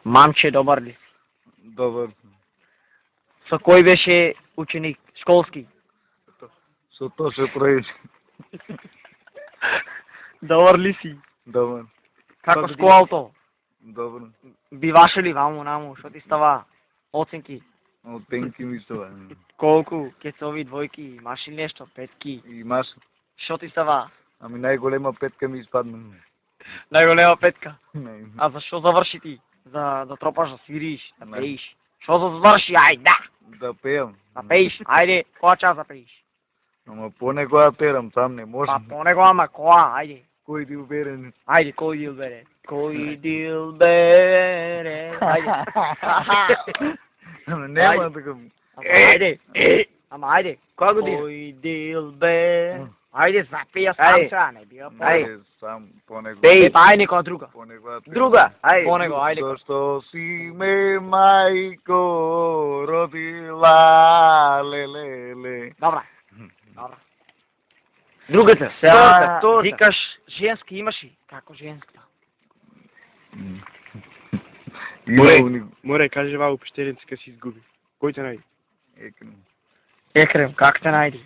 Мамче, добар ли? Добар. Со кој беше ученик школски? Со Тоше Пројич. Добар ли си? Добар. Како школото? Добро. Биваше ли ваму наму? Што ти става? Оценки? Оценки ми става. Колку? Кецови, двојки? Имаш ли нешто? Петки? Имаш. Што ти става? Ами најголема петка ми испадна. Најголема петка. Не. А за што заврши ти? Да тропаш, да свириш, да пеиш? Што заврши? Ајде, да! Да пеам. Да пеиш? Ајде, која час да пеиш? Ама понекога перам, сам не може. Па понего, ама која? Ајде. Кој ти убере? Ајде, кој дил бере? Кој дил бере? Ајде. Ама нема така. Ајде. Ама ајде. Која година? Кој дил бере? Ајде, запеја сам сега, не бива по. Ајде, сам понекога. Пеј, па ајде некоја друга. Понекога. Друга, ајде. Понего, ајде. Зашто си ме мајко родила, лелеле. Добра. Добра. Другата. Сега, Втората. викаш женски имаш ли? Како женска? Море, кажи вау пещерници кога си изгуби. Кој те најди? Екрем. Екрем, как те најди?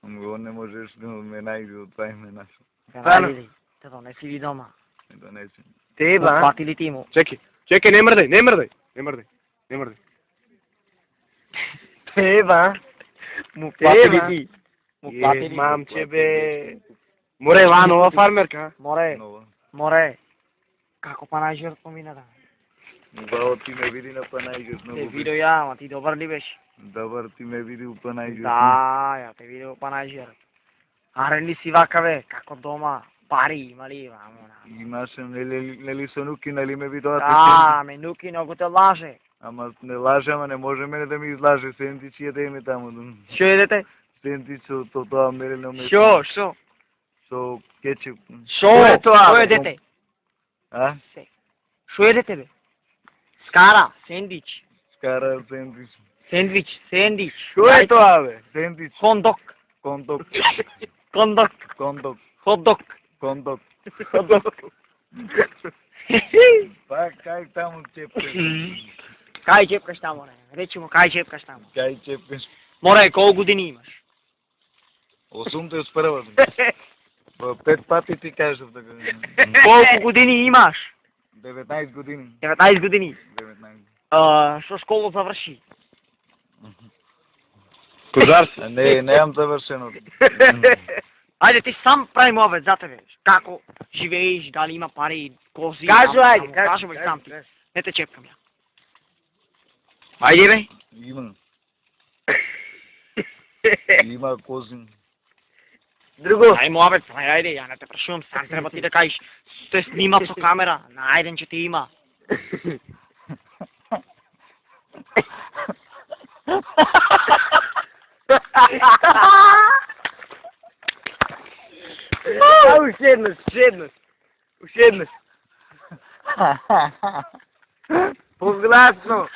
Ама он не можеш да ме најди од това име нашо. Те најди. Те донеси ви дома. Не донесем. Теба. Плати ли ти му? Чекај, не мрдај. Теба. Му плати ли Теба. ти? Му плати ли? Мамче бе. Море, ова нова фармерка. Море. Како па најжер помина да? Бао ти ме види на Панајгас Те многу. видео ја, ама ти добар ли беше? Добар ти ме види у Панајгас. Да, ја те видео па најжер. Арен ли си вака бе? Како дома? Пари има ли вамо? Имаше, нели со нуки, нели ме видоа? Да, ме нуки многу те лаже. Ама не лаже, ама не може мене да ми излаже. Сендвич јадеме таму. Шо едете? Сендвич со тоа мерено месо. Шо? Со кетчуп. Шо е тоа? Шо едете? А? Шо едете бе? Скара, сендвич. Скара сендвич. Сендвич. Шо е тоа бе? Сендвич. Хондок. Кондок. Кондок. Кондок. Хотдог. Кондок. Па, кај таму чепкаш? Кај чепкаш таму, не? Речи му, кај чепкаш таму? Кај чепкаш? Море, колку години имаш? 81. Па 5 пати ти кажав така. Колку години имаш? 19 години. 19 години. 19. Што школа заврши? Козарски. Не, немам завршено. Ајде, ти сам прави мовет за тебе. Како живееш, дали има пари, кози? Кажу, ајде, кажу бе сам ти. Не те чепкам ја. Ајде бе. Има. Има козин. Друго. Ај мовет, ајде, ја не те прашувам, сам треба ти да кажеш. Те снимат со камера, најден че ти има. Ушеднаш. Погласно.